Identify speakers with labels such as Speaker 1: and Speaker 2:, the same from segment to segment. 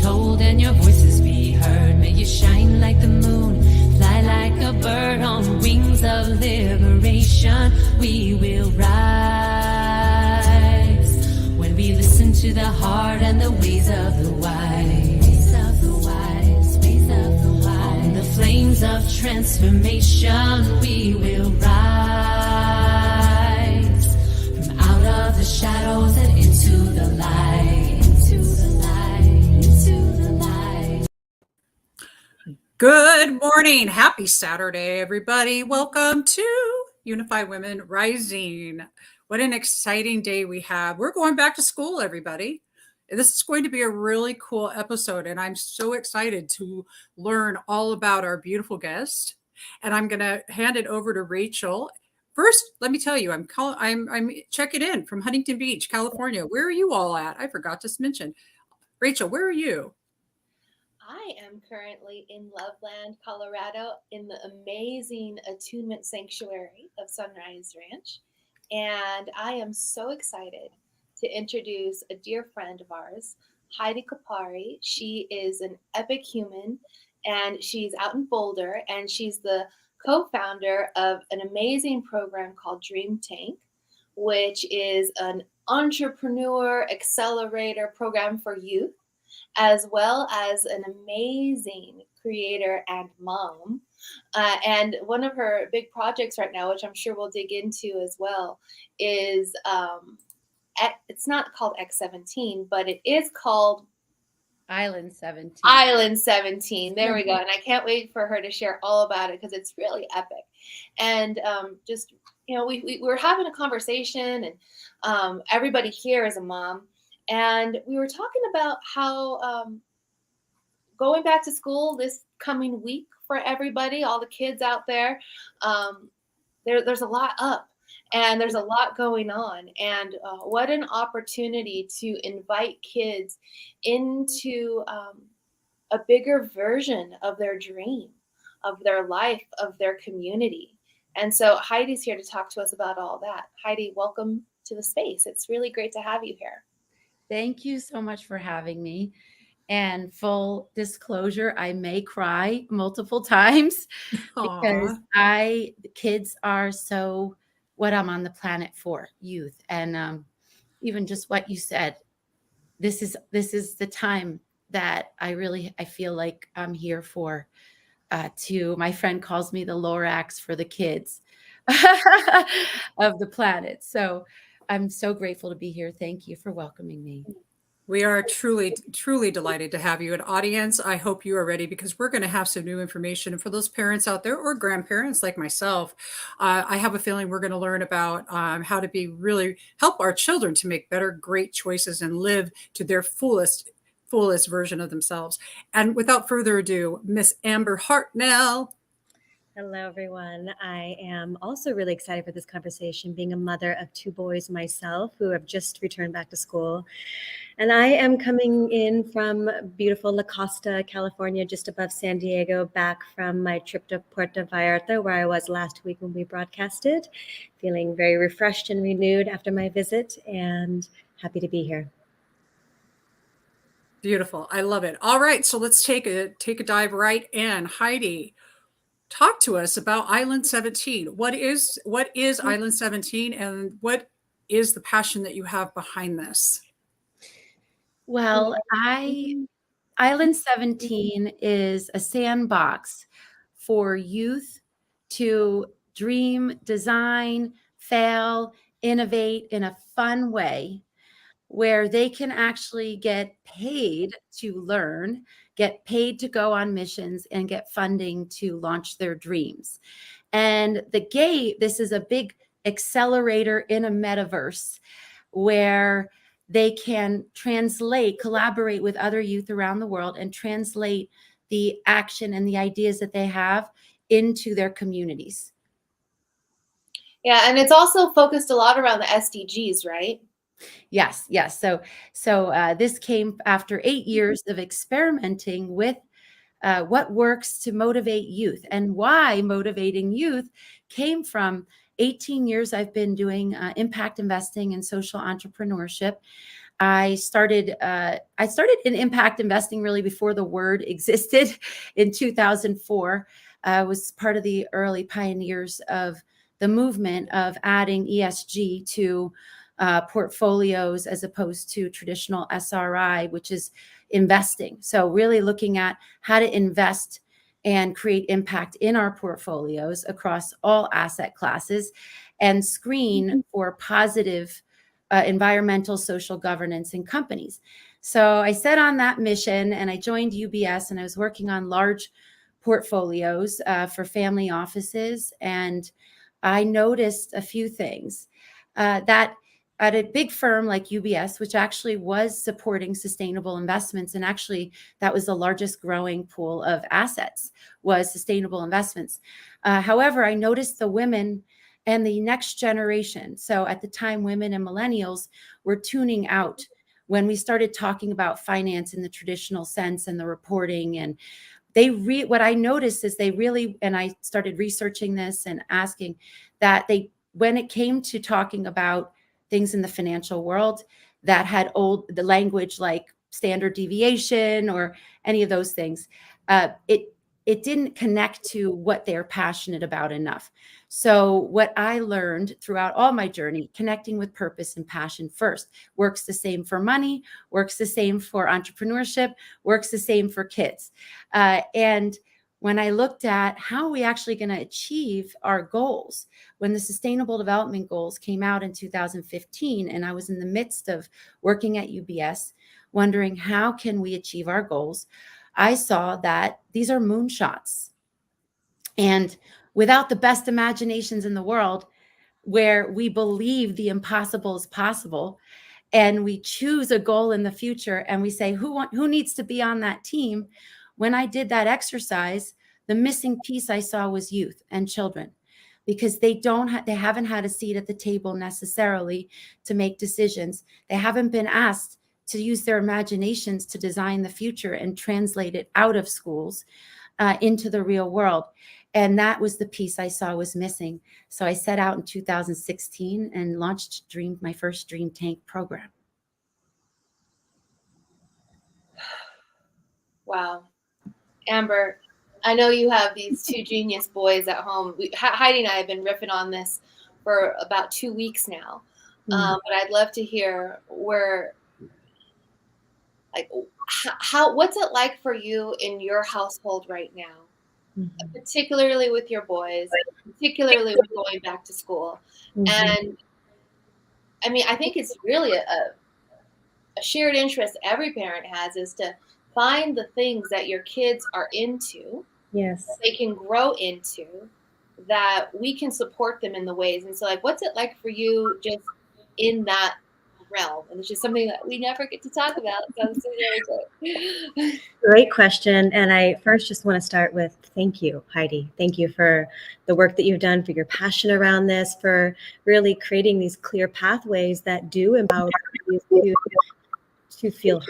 Speaker 1: told and your voices be heard. May you shine like the moon, fly like a bird on wings of liberation. We will rise when we listen to the heart and the ways of the wise. On the flames of transformation, we will rise from out of the shadows and into the light. Into the light. Into the light.
Speaker 2: Good morning. Happy Saturday, everybody. Welcome to Unified Women Rising. What an exciting day we have. We're going back to school, everybody. This is going to be a really cool episode, and I'm so excited to learn all about our beautiful guest. And I'm going to hand it over to Rachel. First, let me tell you, I'm checking in from Huntington Beach, California. Where are you all at? I forgot to mention. Rachel, where are you?
Speaker 3: I am currently in Loveland, Colorado, in the amazing attunement sanctuary of Sunrise Ranch. And I am so excited to introduce a dear friend of ours, Heidi Cuppari. She is an epic human, and she's out in Boulder, and she's the co-founder of an amazing program called Dream Tank, which is an entrepreneur accelerator program for youth, as well as an amazing creator and mom. And one of her big projects right now, which I'm sure we'll dig into as well, is it's not called X17, but it is called
Speaker 4: Island 17.
Speaker 3: Island 17. There we go. And I can't wait for her to share all about it because it's really epic. And just, you know, we were having a conversation, and everybody here is a mom. And we were talking about how going back to school this coming week for everybody, all the kids out there, there's a lot up. And there's a lot going on, and what an opportunity to invite kids into a bigger version of their dream, of their life, of their community. And so Heidi's here to talk to us about all that. Heidi, welcome to the space. It's really great to have you here.
Speaker 4: Thank you so much for having me. And full disclosure, I may cry multiple times because kids are so what I'm on the planet for, youth. And even just what you said, this is the time that I feel like I'm here for. My friend calls me the Lorax for the kids of the planet. So I'm so grateful to be here. Thank you for welcoming me.
Speaker 2: We are truly, truly delighted to have you. An audience, I hope you are ready, because we're going to have some new information. And for those parents out there or grandparents like myself, I have a feeling we're going to learn about how to really help our children to make better, great choices and live to their fullest version of themselves. And without further ado, Miss Amber Hartnell.
Speaker 5: Hello, everyone. I am also really excited for this conversation, being a mother of two boys myself who have just returned back to school. And I am coming in from beautiful La Costa, California, just above San Diego, back from my trip to Puerto Vallarta, where I was last week when we broadcasted. Feeling very refreshed and renewed after my visit, and happy to be here.
Speaker 2: Beautiful. I love it. All right. So let's take a dive right in. Heidi, talk to us about Island 17. What is Island 17, and what is the passion that you have behind this?
Speaker 4: Well, Island 17 is a sandbox for youth to dream, design, fail, innovate in a fun way, where they can actually get paid to learn, get paid to go on missions, and get funding to launch their dreams. And this is a big accelerator in a metaverse where they can collaborate with other youth around the world and translate the action and the ideas that they have into their communities.
Speaker 3: Yeah, and it's also focused a lot around the SDGs, right?
Speaker 4: Yes. So this came after 8 years of experimenting with what works to motivate youth, and why motivating youth came from 18 years I've been doing impact investing and social entrepreneurship. I started in impact investing really before the word existed in 2004. I was part of the early pioneers of the movement of adding ESG to portfolios as opposed to traditional SRI, which is investing. So really looking at how to invest and create impact in our portfolios across all asset classes and screen for positive environmental, social governance in companies. So I set on that mission and I joined UBS, and I was working on large portfolios for family offices. And I noticed a few things that at a big firm like UBS, which actually was supporting sustainable investments, and actually that was the largest growing pool of assets was sustainable investments. However, I noticed the women and the next generation. So at the time, women and millennials were tuning out when we started talking about finance in the traditional sense and the reporting. And what I noticed is they really, and I started researching this and asking that when it came to talking about things in the financial world that had the language like standard deviation or any of those things, it didn't connect to what they're passionate about enough. So what I learned throughout all my journey, connecting with purpose and passion first, works the same for money, works the same for entrepreneurship, works the same for kids. And when I looked at how are we actually going to achieve our goals, when the Sustainable Development Goals came out in 2015, and I was in the midst of working at UBS, wondering how can we achieve our goals, I saw that these are moonshots. And without the best imaginations in the world, where we believe the impossible is possible, and we choose a goal in the future, and we say, who needs to be on that team? When I did that exercise, the missing piece I saw was youth and children, because they haven't had a seat at the table necessarily to make decisions. They haven't been asked to use their imaginations to design the future and translate it out of schools into the real world. And that was the piece I saw was missing. So I set out in 2016 and launched my first Dream Tank program.
Speaker 3: Wow. Amber, I know you have these two genius boys at home. Heidi and I have been riffing on this for about 2 weeks now. But I'd love to hear what's it like for you in your household right now, particularly with your boys, particularly with going back to school. And I mean, I think it's really a shared interest every parent has, is to find the things that your kids are into,
Speaker 5: Yes,
Speaker 3: they can grow into, that we can support them in the ways. And so, like, what's it like for you just in that realm? And it's just something that we never get to talk about. So I'm so very
Speaker 5: great question. And I first just want to start with thank you, Heidi. Thank you for the work that you've done, for your passion around this, for really creating these clear pathways that do empower you to feel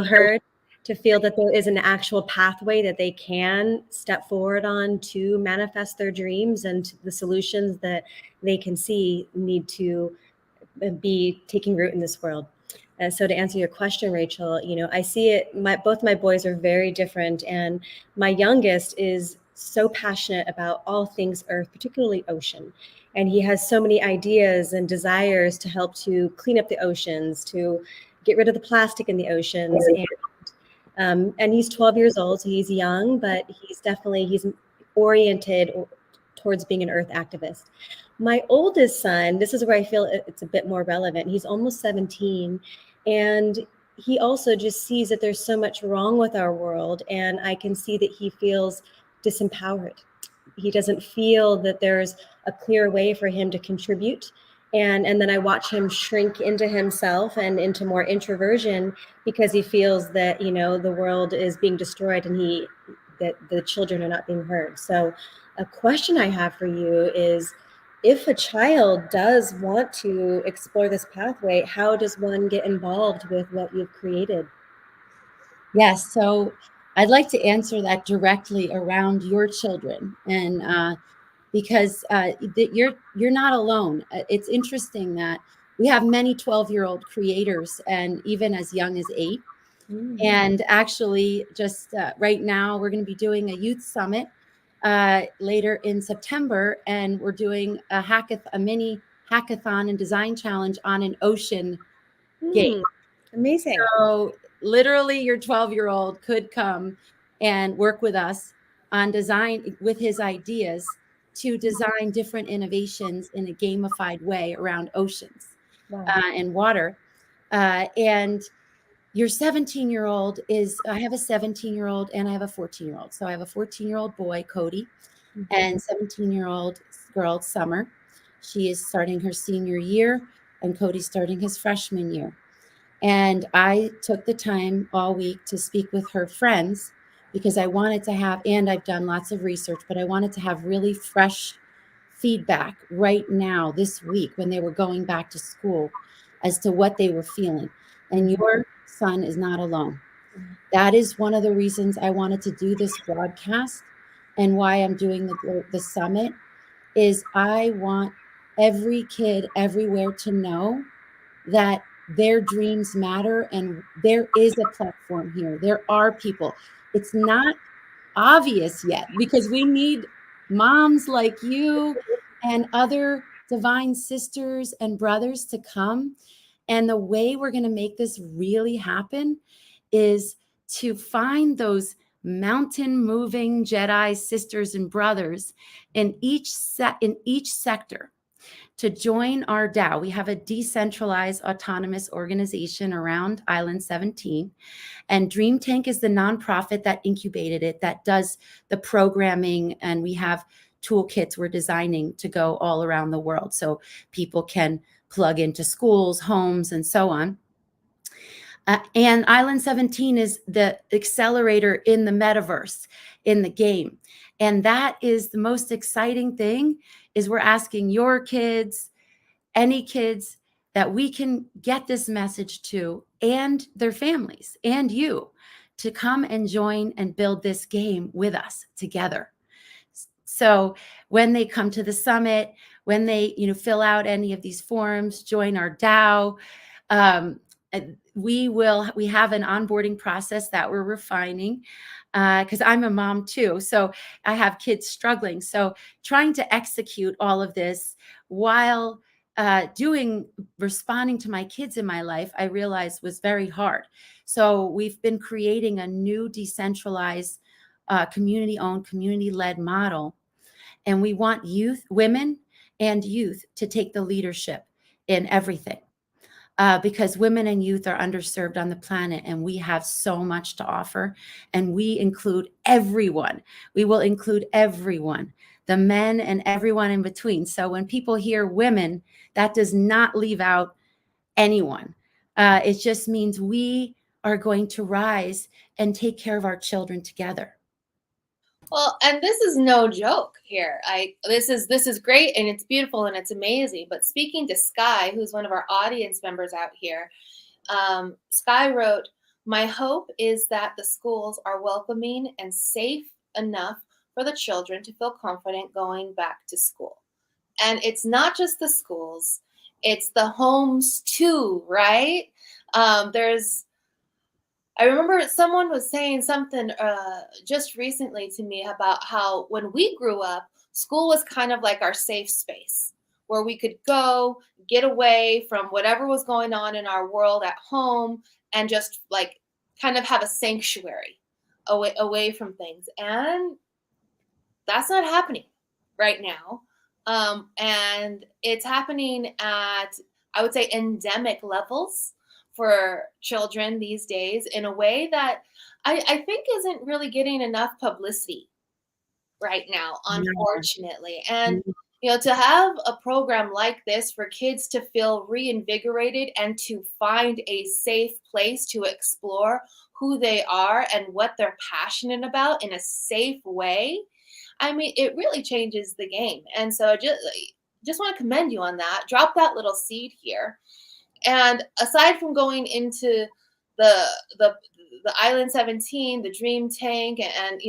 Speaker 5: heard, to feel that there is an actual pathway that they can step forward on to manifest their dreams, and the solutions that they can see need to be taking root in this world. So to answer your question, Rachel, I see it, both my boys are very different, and my youngest is so passionate about all things earth, particularly ocean. And he has so many ideas and desires to help to clean up the oceans, to get rid of the plastic in the oceans. And he's 12 years old, so he's young, but he's oriented towards being an earth activist. My oldest son, this is where I feel it's a bit more relevant. He's almost 17, and he also just sees that there's so much wrong with our world, and I can see that he feels disempowered. He doesn't feel that there's a clear way for him to contribute. And then I watch him shrink into himself and into more introversion, because he feels that, the world is being destroyed and that the children are not being heard. So a question I have for you is, if a child does want to explore this pathway, how does one get involved with what you've created?
Speaker 4: Yes, so I'd like to answer that directly around your children, and because you're not alone. It's interesting that we have many 12-year-old creators, and even as young as 8. And actually, just right now, we're going to be doing a youth summit later in September, and we're doing a mini hackathon and design challenge on an ocean game.
Speaker 5: Amazing.
Speaker 4: So literally, your 12-year-old could come and work with us on design with his ideas to design different innovations in a gamified way around oceans
Speaker 5: Wow.
Speaker 4: and water. And your 17-year-old I have a 17-year-old and I have a 14-year-old. So I have a 14-year-old boy, Cody, and 17-year-old girl, Summer. She is starting her senior year, and Cody's starting his freshman year. And I took the time all week to speak with her friends because I wanted to have, and I've done lots of research, but I wanted to have really fresh feedback right now this week when they were going back to school as to what they were feeling. And your son is not alone. That is one of the reasons I wanted to do this broadcast and why I'm doing the summit is I want every kid everywhere to know that their dreams matter and there is a platform here. There are people. It's not obvious yet because we need moms like you and other divine sisters and brothers to come. And the way we're going to make this really happen is to find those mountain moving Jedi sisters and brothers in each sector to join our DAO. We have a decentralized autonomous organization around Island 17. And Dream Tank is the nonprofit that incubated it, that does the programming. And we have toolkits we're designing to go all around the world so people can plug into schools, homes, and so on. And Island 17 is the accelerator in the metaverse, in the game. And that is the most exciting thing is we're asking your kids, any kids that we can get this message to and their families and you to come and join and build this game with us together. So when they come to the summit, when they fill out any of these forms, join our DAO, we have an onboarding process that we're refining because I'm a mom too. So I have kids struggling. So trying to execute all of this while responding to my kids in my life, I realized was very hard. So we've been creating a new decentralized community-owned, community-led model. And we want women and youth to take the leadership in everything. Because women and youth are underserved on the planet and we have so much to offer and we include everyone. We will include everyone, the men and everyone in between. So when people hear women, that does not leave out anyone. It just means we are going to rise and take care of our children together.
Speaker 3: Well, and this is no joke here. This is great and it's beautiful and it's amazing. But speaking to Sky, who's one of our audience members out here, Sky wrote, "My hope is that the schools are welcoming and safe enough for the children to feel confident going back to school." And it's not just the schools, it's the homes too, right? I remember someone was saying something just recently to me about how when we grew up, school was kind of like our safe space where we could go, get away from whatever was going on in our world at home and just like kind of have a sanctuary away from things. And that's not happening right now. And it's happening at, I would say, endemic levels for children these days in a way that I think isn't really getting enough publicity right now, unfortunately. And to have a program like this for kids to feel reinvigorated and to find a safe place to explore who they are and what they're passionate about in a safe way, I mean, it really changes the game. And so I just want to commend you on that. Drop that little seed here. And aside from going into the Island 17, the Dream Tank, and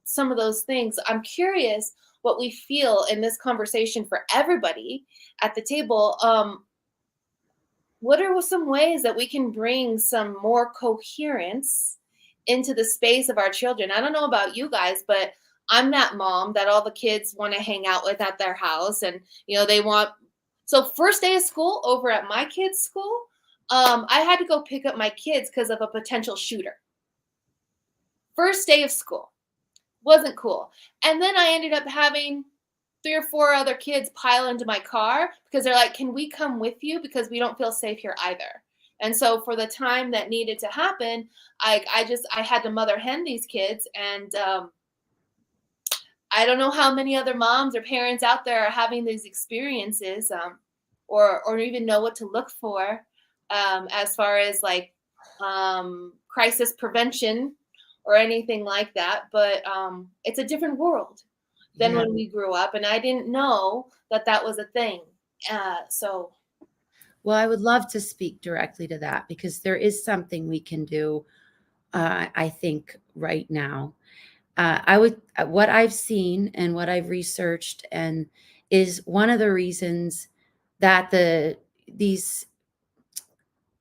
Speaker 3: some of those things, I'm curious what we feel in this conversation for everybody at the table. what are some ways that we can bring some more coherence into the space of our children? I don't know about you guys, but I'm that mom that all the kids want to hang out with at their house, and they want. So first day of school over at my kids' school, I had to go pick up my kids because of a potential shooter. First day of school. Wasn't cool. And then I ended up having 3 or 4 other kids pile into my car because they're like, can we come with you? Because we don't feel safe here either. And so for the time that needed to happen, I had to mother hen these kids. And I don't know how many other moms or parents out there are having these experiences, or even know what to look for, as far as like crisis prevention or anything like that. But it's a different world than when we grew up, and I didn't know that that was a thing.
Speaker 4: Well, I would love to speak directly to that, because there is something we can do, I think, right now. What I've seen and what I've researched, and is one of the reasons that there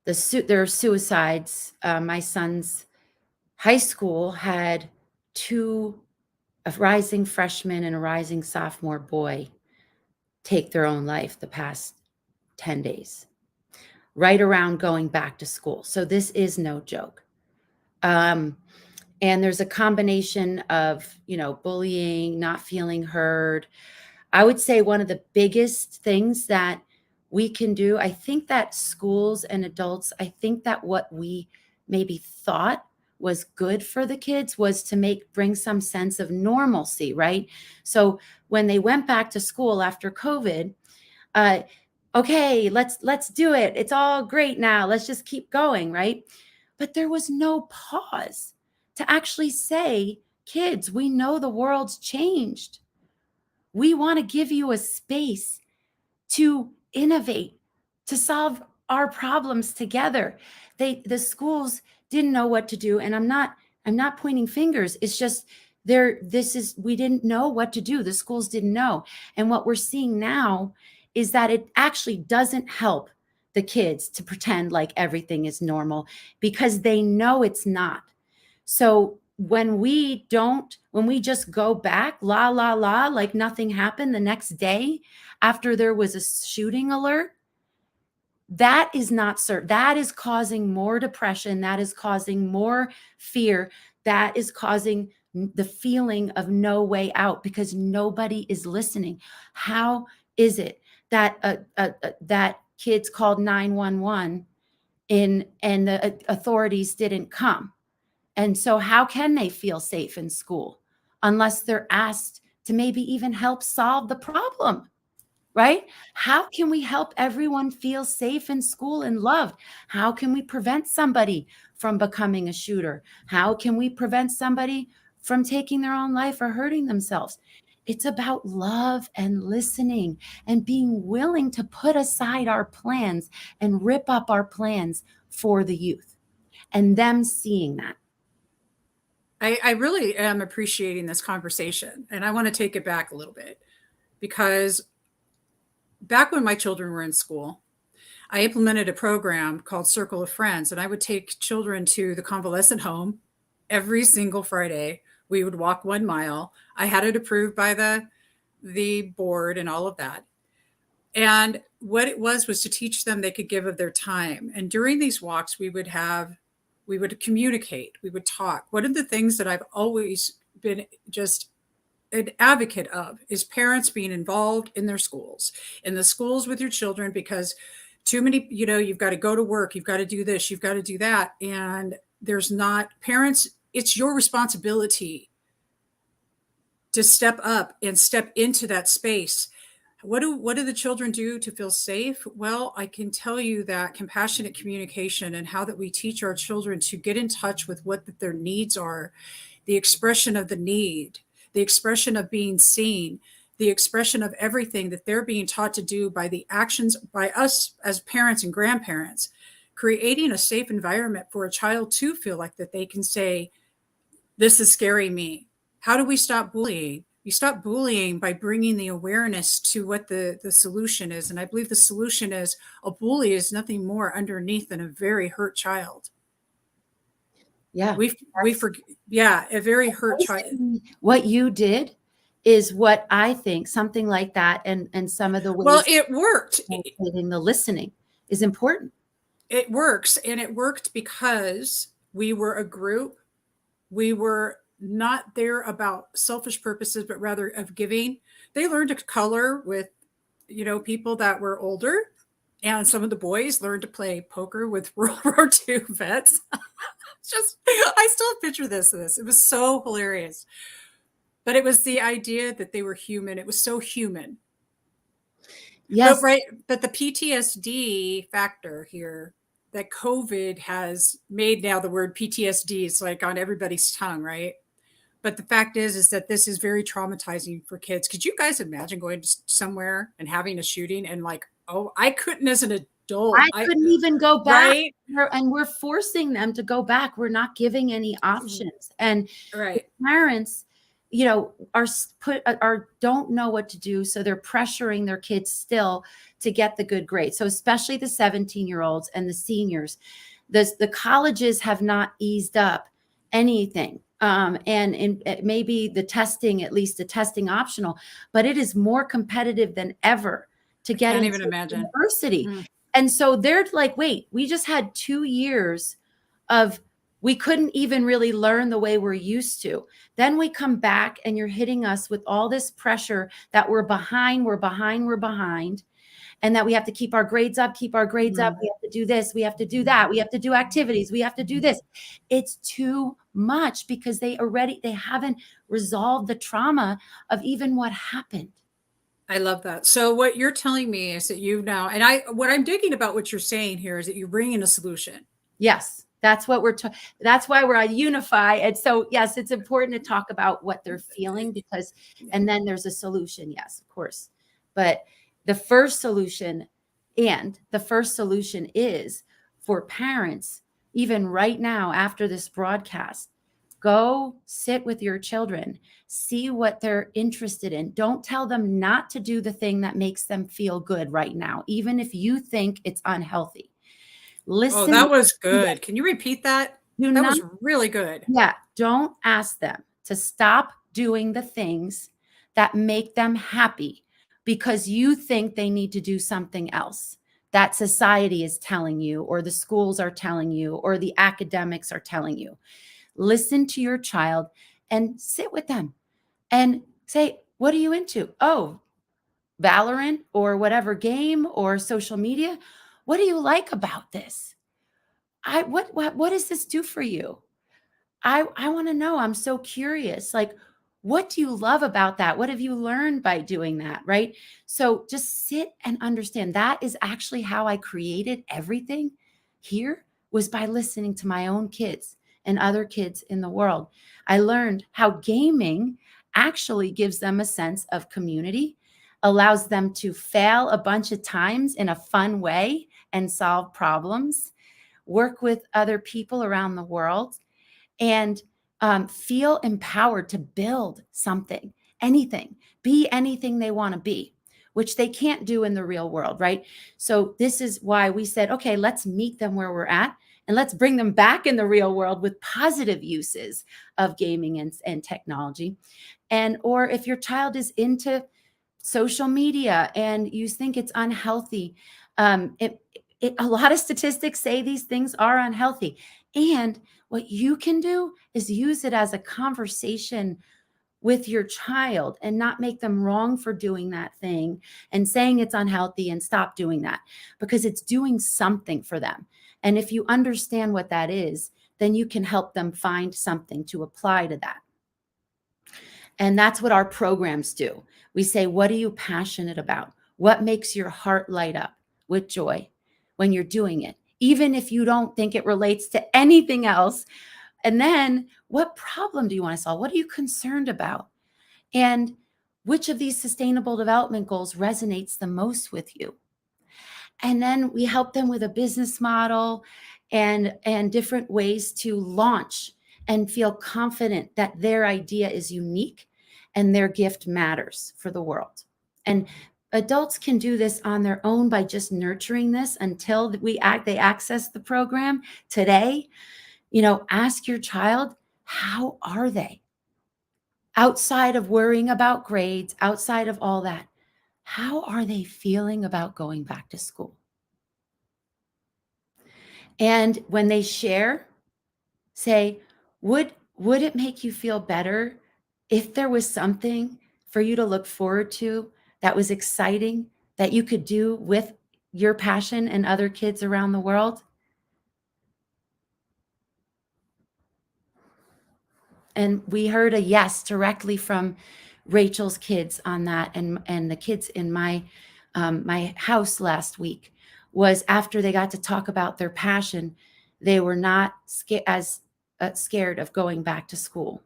Speaker 4: are suicides. My son's high school had 2, a rising freshman and a rising sophomore boy, take their own life the past 10 days, right around going back to school. So this is no joke. And there's a combination of, bullying, not feeling heard. I would say one of the biggest things that we can do, I think that schools and adults, I think that what we maybe thought was good for the kids was to bring some sense of normalcy, right? So when they went back to school after COVID, okay, let's do it. It's all great now. Let's just keep going, right? But there was no pause to actually say, kids, we know the world's changed. We want to give you a space to innovate, to solve our problems together. The schools didn't know what to do, and I'm not pointing fingers. It's just we didn't know what to do. The schools didn't know. And what we're seeing now is that it actually doesn't help the kids to pretend like everything is normal, because they know it's not. So when we just go back, like nothing happened the next day after there was a shooting alert, that is that is causing more depression. That is causing more fear. That is causing the feeling of no way out, because nobody is listening. How is it that that kids called 911 and the authorities didn't come? And so how can they feel safe in school unless they're asked to maybe even help solve the problem, right? How can we help everyone feel safe in school and loved? How can we prevent somebody from becoming a shooter? How can we prevent somebody from taking their own life or hurting themselves? It's about love and listening and being willing to put aside our plans and rip up our plans for the youth, and them seeing that.
Speaker 2: I really am appreciating this conversation, and I want to take it back a little bit, because back when my children were in school, I implemented a program called Circle of Friends, and I would take children to the convalescent home every single Friday. We would walk 1 mile. I had it approved by the board and all of that. And what it was to teach them they could give of their time. And during these walks, we would communicate, we would talk. One of the things that I've always been just an advocate of is parents being involved in their schools, in the schools with your children, because too many, you've got to go to work, you've got to do this, you've got to do that. And there's not parents. It's your responsibility to step up and step into that space. What do the children do to feel safe? Well, I can tell you that compassionate communication, and how that we teach our children to get in touch with what their needs are, the expression of the need, the expression of being seen, the expression of everything that they're being taught to do by the actions by us as parents and grandparents, creating a safe environment for a child to feel like that they can say, this is scaring me. How do we stop bullying? You stop bullying by bringing the awareness to what the solution is. And I believe the solution is a bully is nothing more underneath than a very hurt child.
Speaker 4: Yeah.
Speaker 2: Yeah, a very hurt child.
Speaker 4: What you did is what I think something like that, and some of the ways.
Speaker 2: Well, it worked.
Speaker 4: The listening is important.
Speaker 2: It works, and it worked because we were a group. We were not there about selfish purposes, but rather of giving. They learned to color with, people that were older, and some of the boys learned to play poker with World War II vets. I still picture this. It was so hilarious. But it was the idea that they were human. It was so human.
Speaker 4: Yes.
Speaker 2: But the PTSD factor here that COVID has made, now the word PTSD is like on everybody's tongue, right? But the fact is that this is very traumatizing for kids. Could you guys imagine going somewhere and having a shooting and like, oh, I couldn't as an adult.
Speaker 4: I couldn't even go back.
Speaker 2: Right?
Speaker 4: And we're forcing them to go back. We're not giving any options. And parents, don't know what to do. So they're pressuring their kids still to get the good grades. So especially the 17-year-olds and the seniors, the colleges have not eased up anything. And maybe the testing, at least the testing optional, but it is more competitive than ever to get into university. Mm. And so they're like, wait, we just had 2 years of, we couldn't even really learn the way we're used to. Then we come back and you're hitting us with all this pressure that we're behind, and that we have to keep our grades up. We have to do this. We have to do that. We have to do activities. We have to do this. It's too much because they haven't resolved the trauma of even what happened.
Speaker 2: I love that. So what you're telling me is that what I'm digging about what you're saying here is that you're bringing a solution.
Speaker 4: Yes. That's what that's why we're on UNIFY. And so, yes, it's important to talk about what they're feeling and then there's a solution. Yes, of course. But the first solution is for parents, even right now after this broadcast, go sit with your children, see what they're interested in. Don't tell them not to do the thing that makes them feel good right now, even if you think it's unhealthy. Listen.
Speaker 2: Oh, that was good. Can you repeat that? That was really good.
Speaker 4: Yeah. Don't ask them to stop doing the things that make them happy because you think they need to do something else that society is telling you, or the schools are telling you, or the academics are telling you. Listen to your child and sit with them and say, what are you into? Oh, Valorant or whatever game or social media. What do you like about this? What does this do for you? I want to know. I'm so curious. Like, what do you love about that? What have you learned by doing that? Right? So just sit and understand. That is actually how I created everything here, was by listening to my own kids and other kids in the world. I learned how gaming actually gives them a sense of community, allows them to fail a bunch of times in a fun way and solve problems, work with other people around the world, and feel empowered to build something, anything, be anything they want to be, which they can't do in the real world, right? So this is why we said, okay, let's meet them where we're at, and let's bring them back in the real world with positive uses of gaming and technology. Or if your child is into social media and you think it's unhealthy, a lot of statistics say these things are unhealthy. And what you can do is use it as a conversation with your child and not make them wrong for doing that thing and saying it's unhealthy and stop doing that, because it's doing something for them. And if you understand what that is, then you can help them find something to apply to that. And that's what our programs do. We say, what are you passionate about? What makes your heart light up with joy when you're doing it, even if you don't think it relates to anything else? And then what problem do you want to solve? What are you concerned about? And which of these sustainable development goals resonates the most with you? And then we help them with a business model and different ways to launch and feel confident that their idea is unique and their gift matters for the world. And adults can do this on their own by just nurturing this until they access the program today. Ask your child, how are they? Outside of worrying about grades, outside of all that, how are they feeling about going back to school? And when they share, say, would it make you feel better if there was something for you to look forward to that was exciting that you could do with your passion and other kids around the world? And we heard a yes directly from Rachel's kids on that, and the kids in my house last week was after they got to talk about their passion, they were not as scared of going back to school.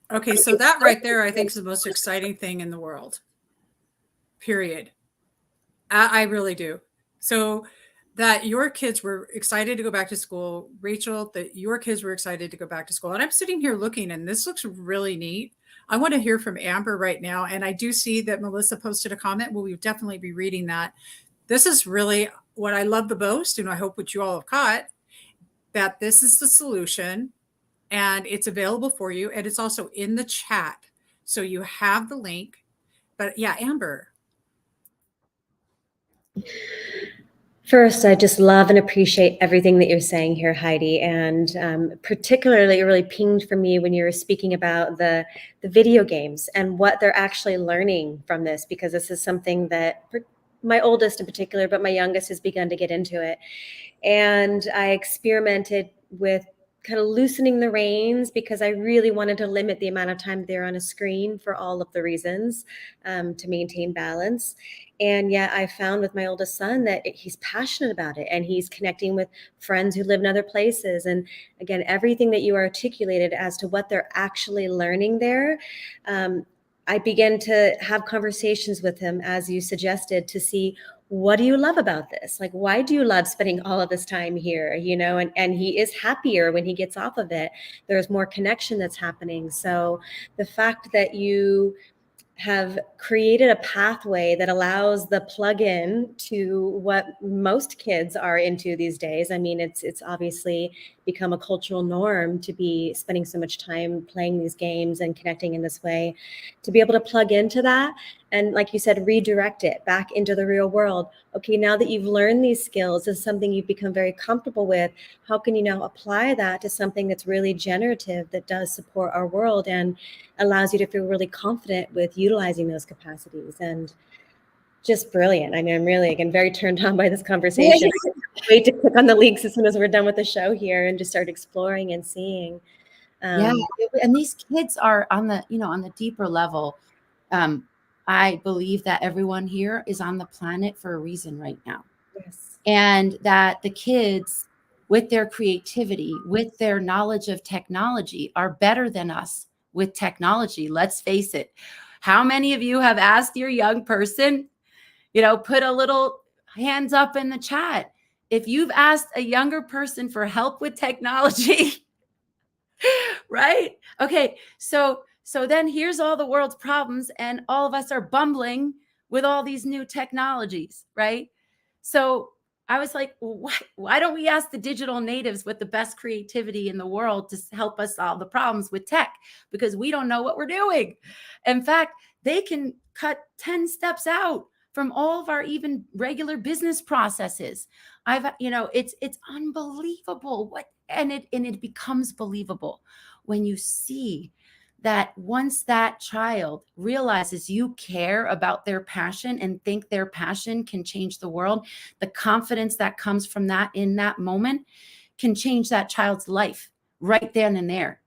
Speaker 2: Okay, so that right there, I think, is the most exciting thing in the world. Period. I really do. So that your kids were excited to go back to school, Rachel, that your kids were excited to go back to school. And I'm sitting here looking, and this looks really neat. I want to hear from Amber right now. And I do see that Melissa posted a comment. We'll definitely be reading that. This is really what I love the most, and I hope what you all have caught, that this is the solution and it's available for you. And it's also in the chat. So you have the link. But yeah, Amber.
Speaker 5: First, I just love and appreciate everything that you're saying here, Heidi. And particularly, it really pinged for me when you were speaking about the video games and what they're actually learning from this, because this is something that my oldest in particular, but my youngest has begun to get into it. And I experimented with kind of loosening the reins because I really wanted to limit the amount of time they're on a screen for all of the reasons to maintain balance. And yet I found with my oldest son that he's passionate about it, and he's connecting with friends who live in other places. And again, everything that you articulated as to what they're actually learning there, I began to have conversations with him, as you suggested, to see, what do you love about this? Like, why do you love spending all of this time here? And he is happier when he gets off of it. There's more connection that's happening. So the fact that you have created a pathway that allows the plug-in to what most kids are into these days. I mean, it's obviously become a cultural norm to be spending so much time playing these games and connecting in this way. To be able to plug into that and, like you said, redirect it back into the real world. Okay, now that you've learned these skills, this is something you've become very comfortable with. How can you now apply that to something that's really generative, that does support our world and allows you to feel really confident with utilizing those capacities? And just brilliant. I mean, I'm really, again, very turned on by this conversation. I can't wait to click on the links as soon as we're done with the show here and just start exploring and seeing.
Speaker 4: Yeah, and these kids are on the deeper level. I believe that everyone here is on the planet for a reason right now.
Speaker 5: Yes.
Speaker 4: And that the kids, with their creativity, with their knowledge of technology, are better than us with technology. Let's face it. How many of you have asked your young person, put a little hands up in the chat, if you've asked a younger person for help with technology? Right? Okay. So then here's all the world's problems, and all of us are bumbling with all these new technologies, right? So I was like, why don't we ask the digital natives with the best creativity in the world to help us solve the problems with tech? Because we don't know what we're doing. In fact, they can cut 10 steps out from all of our even regular business processes. It's unbelievable and it becomes believable when you see that once that child realizes you care about their passion and think their passion can change the world, the confidence that comes from that in that moment can change that child's life right then and there.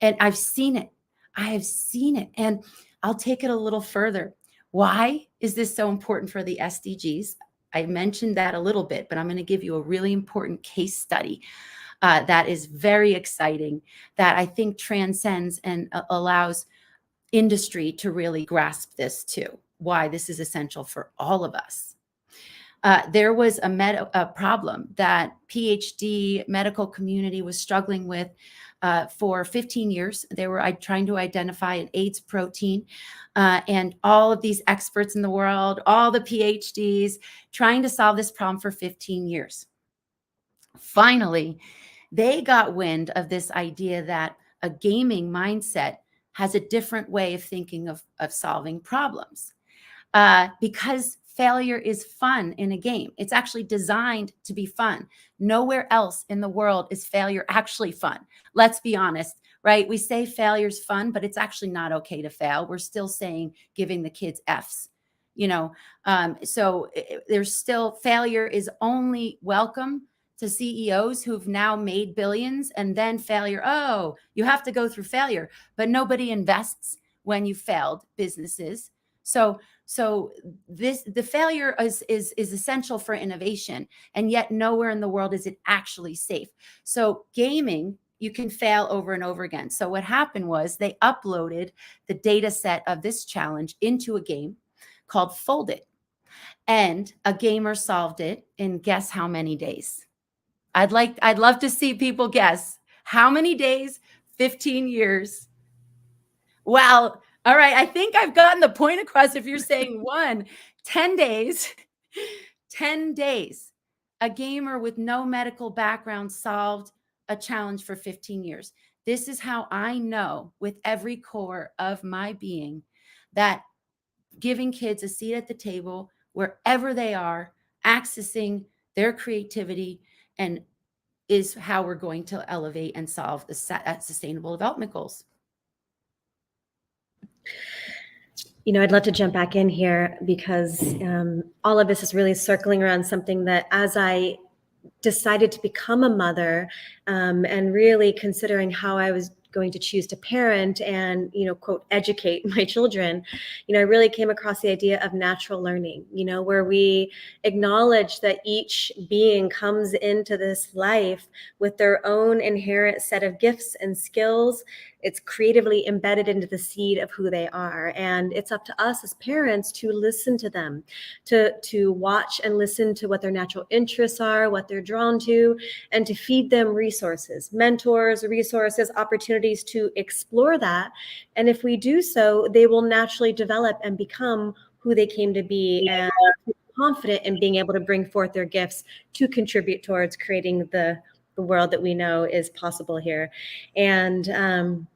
Speaker 4: And I've seen it. I have seen it. And I'll take it a little further. Why is this so important for the SDGs? I mentioned that a little bit, but I'm going to give you a really important case study that is very exciting, that I think transcends and allows industry to really grasp this too, why this is essential for all of us. There was a problem that PhD medical community was struggling with for 15 years. They were trying to identify an AIDS protein, and all of these experts in the world, all the PhDs, trying to solve this problem for 15 years. Finally, they got wind of this idea that a gaming mindset has a different way of thinking of solving problems. Because failure is fun in a game. It's actually designed to be fun. Nowhere else in the world is failure actually fun. Let's be honest, right? We say failure's fun, but it's actually not okay to fail. We're still saying giving the kids Fs, so there's still, failure is only welcome to CEOs who've now made billions, and then failure. Oh, you have to go through failure, but nobody invests when you failed businesses. So the failure is essential for innovation, and yet nowhere in the world is it actually safe. So gaming, you can fail over and over again. So what happened was they uploaded the data set of this challenge into a game called Fold It, and a gamer solved it in guess how many days? I'd love to see people guess how many days. 15 years. Well, all right. I think I've gotten the point across. If you're saying 10 days, 10 days, a gamer with no medical background solved a challenge for 15 years. This is how I know with every core of my being that giving kids a seat at the table wherever they are, accessing their creativity, and is how we're going to elevate and solve the sustainable development goals.
Speaker 5: I'd love to jump back in here because all of this is really circling around something that, as I decided to become a mother, and really considering how I was going to choose to parent and, quote, educate my children, I really came across the idea of natural learning, where we acknowledge that each being comes into this life with their own inherent set of gifts and skills. It's creatively embedded into the seed of who they are. And it's up to us as parents to listen to them, to watch and listen to what their natural interests are, what they're drawn to, and to feed them resources, mentors, resources, opportunities to explore that. And if we do so, they will naturally develop and become who they came to be, and confident in being able to bring forth their gifts to contribute towards creating the world that we know is possible here. And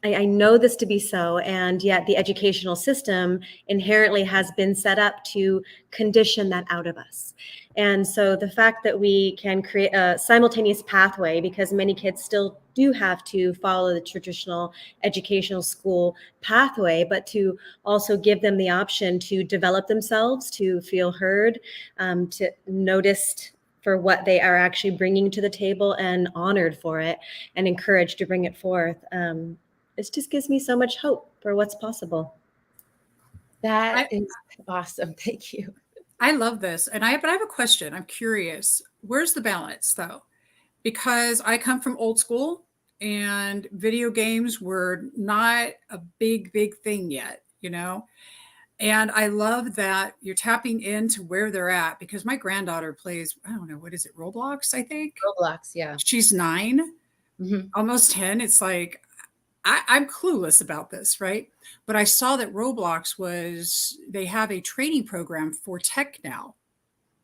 Speaker 5: I know this to be so, and yet the educational system inherently has been set up to condition that out of us. And so the fact that we can create a simultaneous pathway, because many kids still do have to follow the traditional educational school pathway, but to also give them the option to develop themselves, to feel heard, to noticed for what they are actually bringing to the table and honored for it and encouraged to bring it forth. It just gives me so much hope for what's possible.
Speaker 4: That is awesome. Thank you.
Speaker 2: I love this. But I have a question. I'm curious. Where's the balance though? Because I come from old school and video games were not a big thing yet, And I love that you're tapping into where they're at, because my granddaughter plays, I don't know, what is it? Roblox, I think.
Speaker 4: Roblox. Yeah.
Speaker 2: She's 9, almost 10. It's like, I'm clueless about this, right? But I saw that Roblox they have a training program for tech now,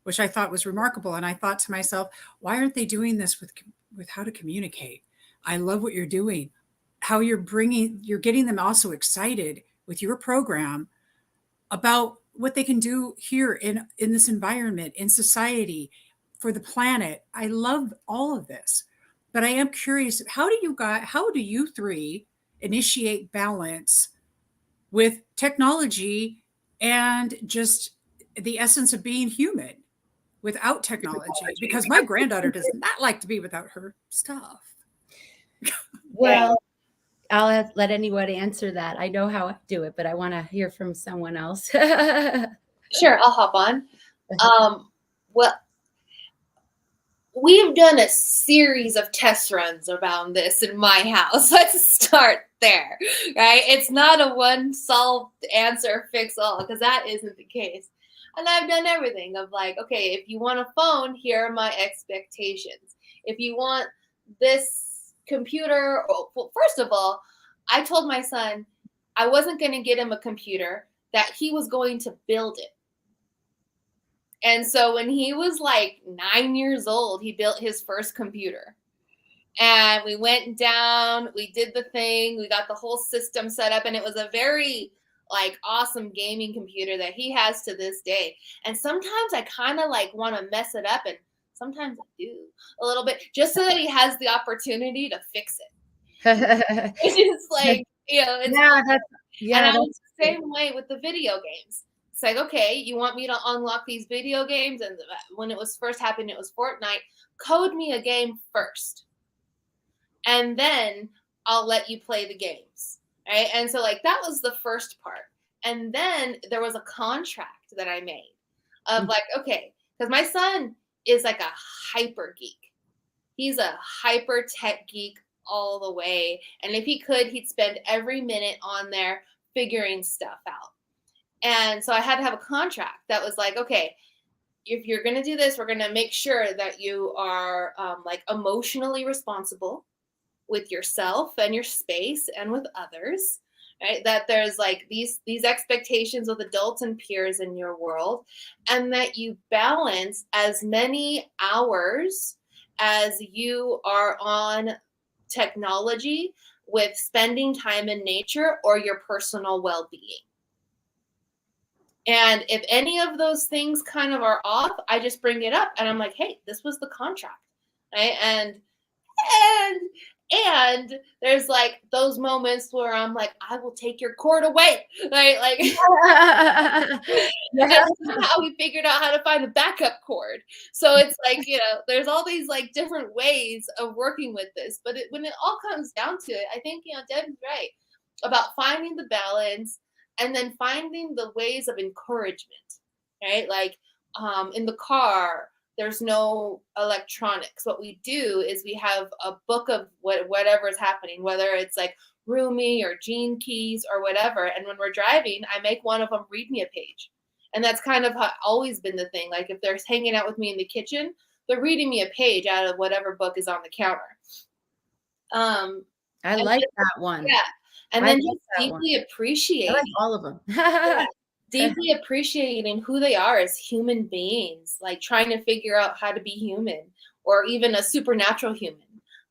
Speaker 2: which I thought was remarkable. And I thought to myself, why aren't they doing this with how to communicate? I love what you're doing, how you're getting them also excited with your program about what they can do here in this environment, in society, for the planet. I love all of this. But I am curious, how do you three initiate balance with technology and just the essence of being human without technology? Because my granddaughter does not like to be without her stuff.
Speaker 4: Well, I'll let anyone answer that. I know how I do it, but I want to hear from someone else.
Speaker 3: Sure, I'll hop on. Well, we've done a series of test runs around this in my house. Let's start there, right? It's not a one solved answer fix all, because that isn't the case. And I've done everything of like, okay, if you want a phone, here are my expectations. If you want this computer. Well, first of all, I told my son I wasn't going to get him a computer, that he was going to build it. And so when he was like 9 years old, he built his first computer. And we went down, we did the thing, we got the whole system set up, and it was a very like awesome gaming computer that he has to this day. And sometimes I kind of like want to mess it up, and sometimes I do a little bit, just so that he has the opportunity to fix it. It's like, it's and I was the same way with the video games. It's like, okay, you want me to unlock these video games? And when it was first happening, it was Fortnite. Code me a game first, and then I'll let you play the games, right? And so like that was the first part. And then there was a contract that I made of like, okay, because my son is like a hyper geek. He's a hyper tech geek all the way. And if he could, he'd spend every minute on there figuring stuff out. And so I had to have a contract that was like, okay, if you're going to do this, we're going to make sure that you are like emotionally responsible with yourself and your space and with others, right? That there's like these expectations with adults and peers in your world, and that you balance as many hours as you are on technology with spending time in nature or your personal well-being. And if any of those things kind of are off, I just bring it up and I'm like, hey, this was the contract, right? And there's like those moments where I'm like, I will take your cord away, right? Like, that's how we figured out how to find a backup cord. So it's like, there's all these like different ways of working with this, but when it all comes down to it, I think, Deb's right about finding the balance and then finding the ways of encouragement, right? Like in the car, there's no electronics. What we do is we have a book of whatever is happening, whether it's like Rumi or Gene Keys or whatever. And when we're driving, I make one of them read me a page. And that's kind of always been the thing. Like if they're hanging out with me in the kitchen, they're reading me a page out of whatever book is on the counter.
Speaker 4: I like that one.
Speaker 3: Yeah. And then just deeply appreciate.
Speaker 4: I like all of them.
Speaker 3: Deeply appreciating who they are as human beings, like trying to figure out how to be human or even a supernatural human,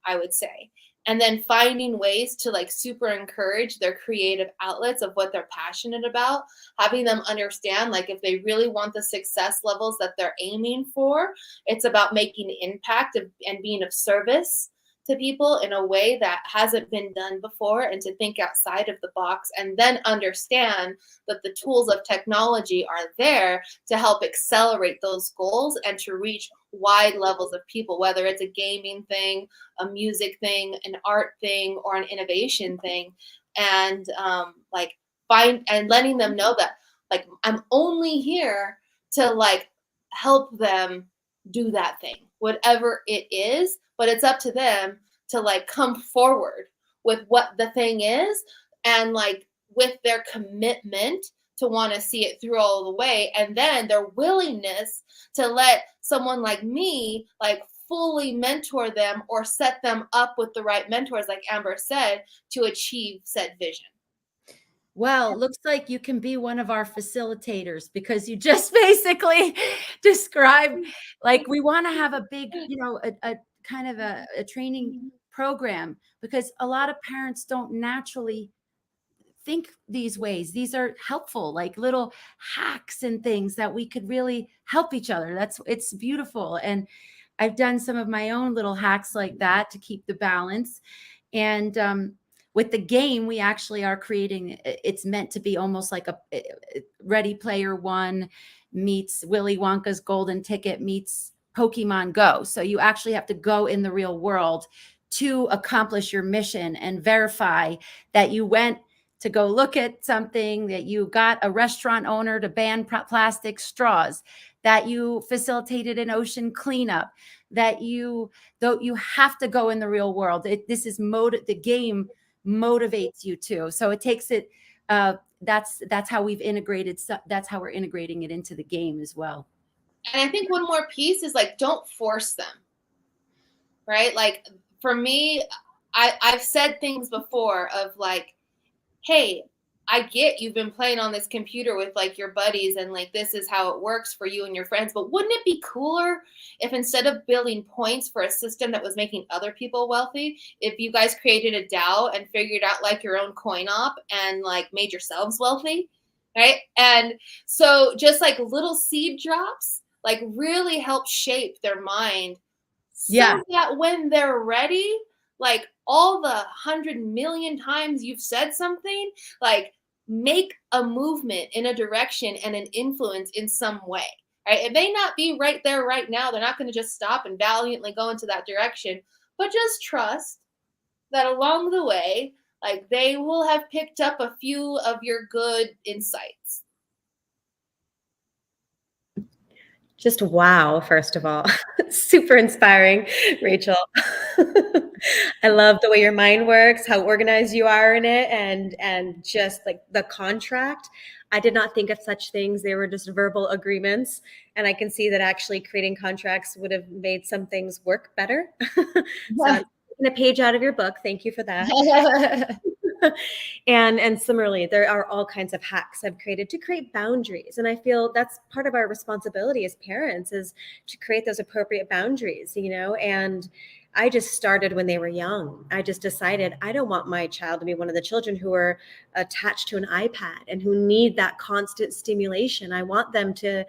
Speaker 3: I would say. And then finding ways to like super encourage their creative outlets of what they're passionate about, having them understand like if they really want the success levels that they're aiming for, it's about making impact and being of service to people in a way that hasn't been done before, and to think outside of the box and then understand that the tools of technology are there to help accelerate those goals and to reach wide levels of people, whether it's a gaming thing, a music thing, an art thing, or an innovation thing. And like find and letting them know that like I'm only here to like help them do that thing, whatever it is, but it's up to them to like come forward with what the thing is and like with their commitment to want to see it through all the way, and then their willingness to let someone like me like fully mentor them or set them up with the right mentors, like Amber said, to achieve said vision.
Speaker 4: Well, looks like you can be one of our facilitators, because you just basically described like we want to have a big, a kind of a training program, because a lot of parents don't naturally think these ways. These are helpful, like little hacks and things that we could really help each other. It's beautiful. And I've done some of my own little hacks like that to keep the balance. And with the game, we actually are creating, it's meant to be almost like a Ready Player One meets Willy Wonka's Golden Ticket meets Pokemon Go. So you actually have to go in the real world to accomplish your mission and verify that you went to go look at something, that you got a restaurant owner to ban plastic straws, that you facilitated an ocean cleanup, that you have to go in the real world. The game motivates you too. So it takes it, that's how we've integrated. That's how we're integrating it into the game as well.
Speaker 3: And I think one more piece is like, don't force them, right? Like for me, I've said things before of like, hey, I get you've been playing on this computer with like your buddies and like this is how it works for you and your friends, but wouldn't it be cooler if instead of building points for a system that was making other people wealthy, if you guys created a DAO and figured out like your own coin op and like made yourselves wealthy, right? And so just like little seed drops like really help shape their mind so that when they're ready, like all the 100 million times you've said something, like make a movement in a direction and an influence in some way, right? It may not be right there right now. They're not going to just stop and valiantly go into that direction, but just trust that along the way, like they will have picked up a few of your good insights.
Speaker 5: Just wow, first of all. Super inspiring, Rachel. I love the way your mind works, how organized you are in it, and just like the contract. I did not think of such things. They were just verbal agreements. And I can see that actually creating contracts would have made some things work better. So I'm taking a page out of your book. Thank you for that. And similarly, there are all kinds of hacks I've created to create boundaries. And I feel that's part of our responsibility as parents is to create those appropriate boundaries, and I just started when they were young. I just decided I don't want my child to be one of the children who are attached to an iPad and who need that constant stimulation. I want them to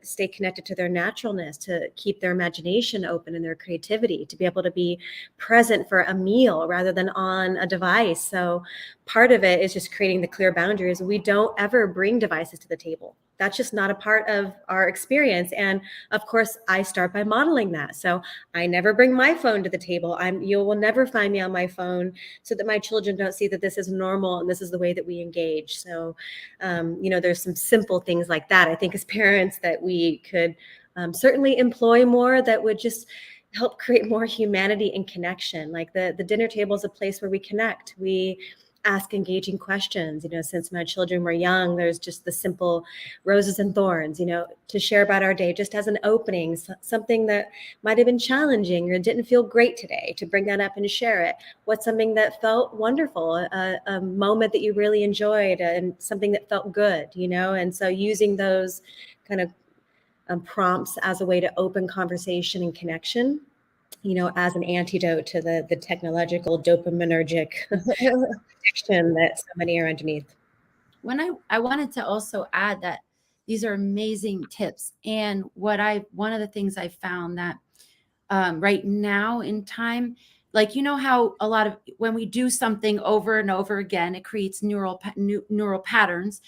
Speaker 5: stay connected to their naturalness, to keep their imagination open and their creativity, to be able to be present for a meal rather than on a device. So part of it is just creating the clear boundaries. We don't ever bring devices to the table. That's just not a part of our experience. And of course, I start by modeling that. So I never bring my phone to the table. You will never find me on my phone so that my children don't see that this is normal and this is the way that we engage. So, there's some simple things like that. I think as parents that we could certainly employ more that would just help create more humanity and connection. Like the dinner table is a place where we connect. We ask engaging questions. Since my children were young, there's just the simple roses and thorns, to share about our day just as an opening, something that might have been challenging or didn't feel great today, to bring that up and share it. What's something that felt wonderful, a moment that you really enjoyed and something that felt good, and so using those kind of prompts as a way to open conversation and connection, as an antidote to the technological dopaminergic addiction that so many are underneath.
Speaker 4: I wanted to also add that these are amazing tips. And one of the things I found that right now in time, like, how a lot of, when we do something over and over again, it creates neural patterns.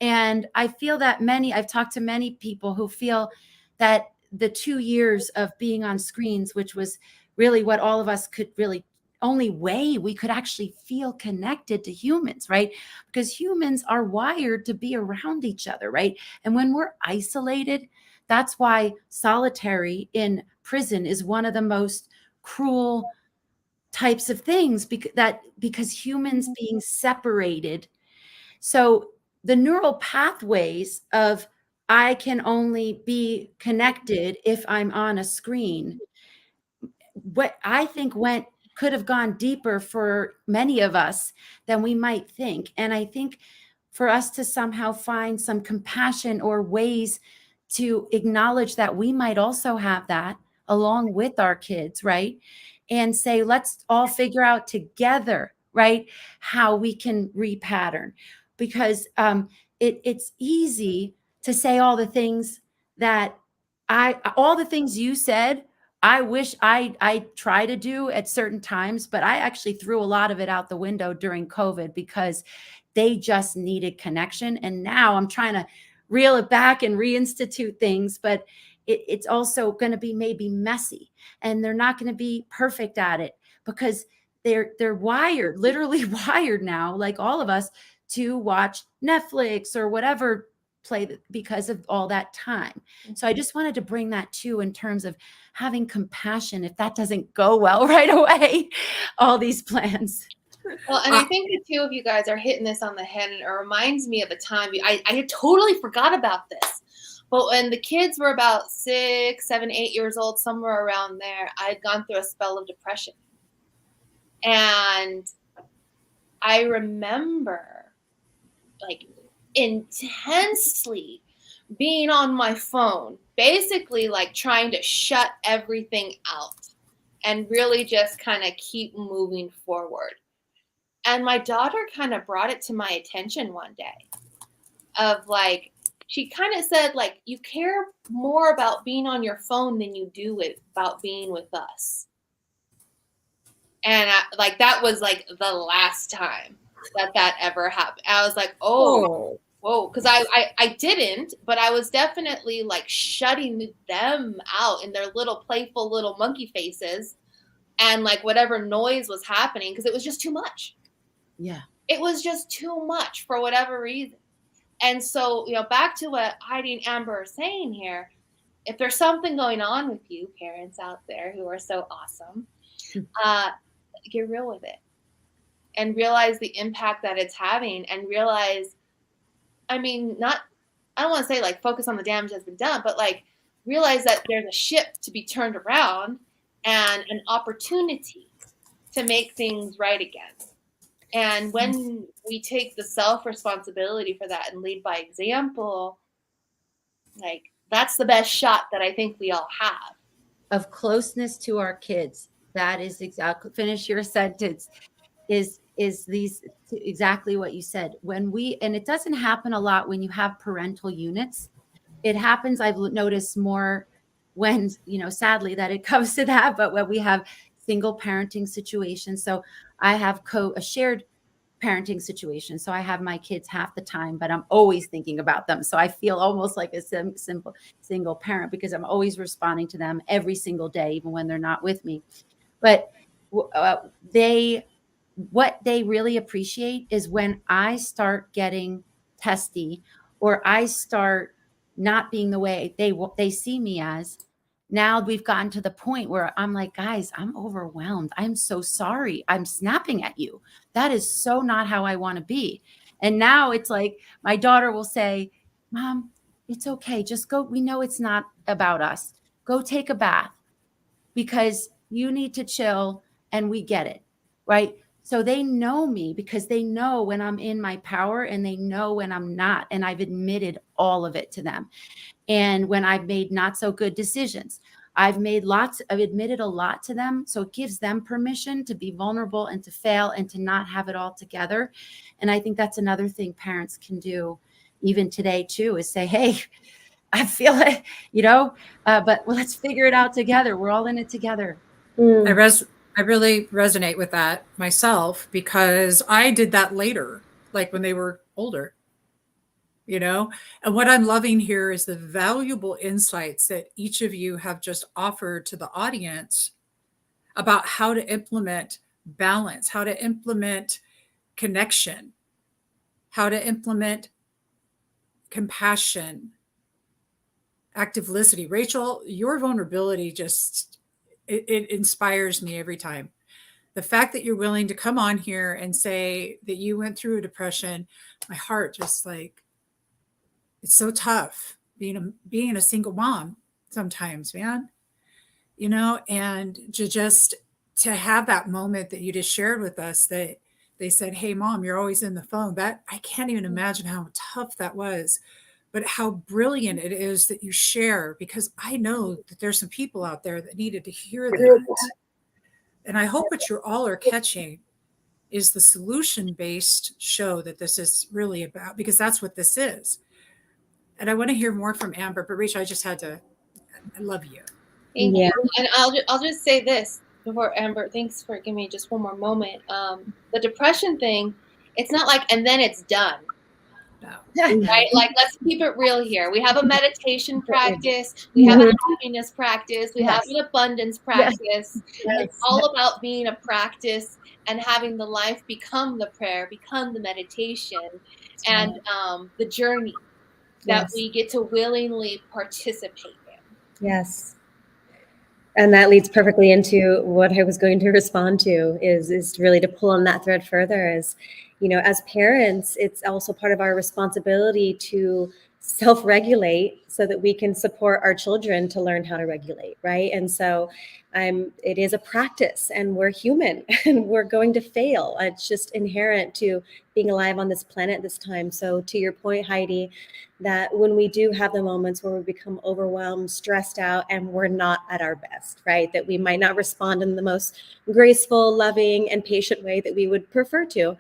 Speaker 4: And I feel that I've talked to many people who feel that the 2 years of being on screens, which was really what all of us could really, only way we could actually feel connected to humans, right? Because humans are wired to be around each other, right? And when we're isolated, that's why solitary in prison is one of the most cruel types of things, because humans being separated. So the neural pathways of I can only be connected if I'm on a screen, what I think could have gone deeper for many of us than we might think. And I think for us to somehow find some compassion or ways to acknowledge that we might also have that along with our kids, right? And say, let's all figure out together, right, how we can repattern. Because it's easy to say all the things that all the things you said, I wish I try to do at certain times, but I actually threw a lot of it out the window during COVID because they just needed connection. And now I'm trying to reel it back and reinstitute things, but it's also going to be maybe messy, and they're not going to be perfect at it because they're wired, literally wired now, like all of us, to watch Netflix or whatever play because of all that time. So I just wanted to bring that too, in terms of having compassion if that doesn't go well right away, all these plans.
Speaker 3: Well, and I think the two of you guys are hitting this on the head, and it reminds me of a time I had totally forgot about this. But when the kids were about 6, 7, 8 years old, somewhere around there, I had gone through a spell of depression. And I remember like intensely being on my phone, basically like trying to shut everything out and really just kind of keep moving forward. And my daughter kind of brought it to my attention one day of like, she kind of said, like, you care more about being on your phone than you do about being with us. And like, that was like the last time that ever happened. I was like, oh, whoa, because I didn't, but I was definitely like shutting them out in their little playful little monkey faces and like whatever noise was happening, because it was just too much.
Speaker 4: Yeah.
Speaker 3: It was just too much for whatever reason. And so, back to what Heidi and Amber are saying here, if there's something going on with you, parents out there who are so awesome, get real with it and realize the impact that it's having, and realize, I don't want to say like focus on the damage that's been done, but like realize that there's a ship to be turned around and an opportunity to make things right again. And when we take the self-responsibility for that and lead by example, like that's the best shot that I think we all have.
Speaker 4: Of closeness to our kids. That is exactly, finish your sentence, is these exactly what you said. And it doesn't happen a lot when you have parental units. It happens, I've noticed more when, sadly that it comes to that, but when we have single parenting situations. So I have a shared parenting situation. So I have my kids half the time, but I'm always thinking about them. So I feel almost like a simple single parent, because I'm always responding to them every single day, even when they're not with me. But what they really appreciate is when I start getting testy, or I start not being the way they see me as. Now we've gotten to the point where I'm like, guys, I'm overwhelmed. I'm so sorry. I'm snapping at you. That is so not how I want to be. And now it's like my daughter will say, Mom, it's okay. Just go. We know it's not about us. Go take a bath because you need to chill, and we get it. Right. So they know me because they know when I'm in my power, and they know when I'm not. And I've admitted all of it to them. And when I've made not so good decisions, I've admitted a lot to them. So it gives them permission to be vulnerable and to fail and to not have it all together. And I think that's another thing parents can do even today too, is say, hey, I feel it, but let's figure it out together. We're all in it together.
Speaker 2: I really resonate with that myself, because I did that later, like when they were older. And what I'm loving here is the valuable insights that each of you have just offered to the audience about how to implement balance, how to implement connection, how to implement compassion, activelicity. Rachel, your vulnerability just, it inspires me every time. The fact that you're willing to come on here and say that you went through a depression, my heart just like, it's so tough being a single mom sometimes, man, and to have that moment that you just shared with us, that they said, hey, Mom, you're always in the phone. That I can't even imagine how tough that was, but how brilliant it is that you share, because I know that there's some people out there that needed to hear that. And I hope what you all are catching is the solution-based show that this is really about, because that's what this is. And I want to hear more from Amber, but Rachel, I love you.
Speaker 3: Thank you. And I'll just say this before, Amber, thanks for giving me just one more moment. The depression thing, it's not like, and then it's done.
Speaker 2: No.
Speaker 3: Right? Like, let's keep it real here. We have a meditation practice. We have a happiness practice. We have an abundance practice. Yes. It's all about being a practice and having the life become the prayer, become the meditation, and the journey that we get to willingly participate in.
Speaker 5: Yes. And that leads perfectly into what I was going to respond to, is really to pull on that thread further. As parents, it's also part of our responsibility to self-regulate so that we can support our children to learn how to regulate, right? And so it is a practice, and we're human and we're going to fail. It's just inherent to being alive on this planet this time. So to your point, Heidi, that when we do have the moments where we become overwhelmed, stressed out, and we're not at our best, right? That we might not respond in the most graceful, loving, and patient way that we would prefer to,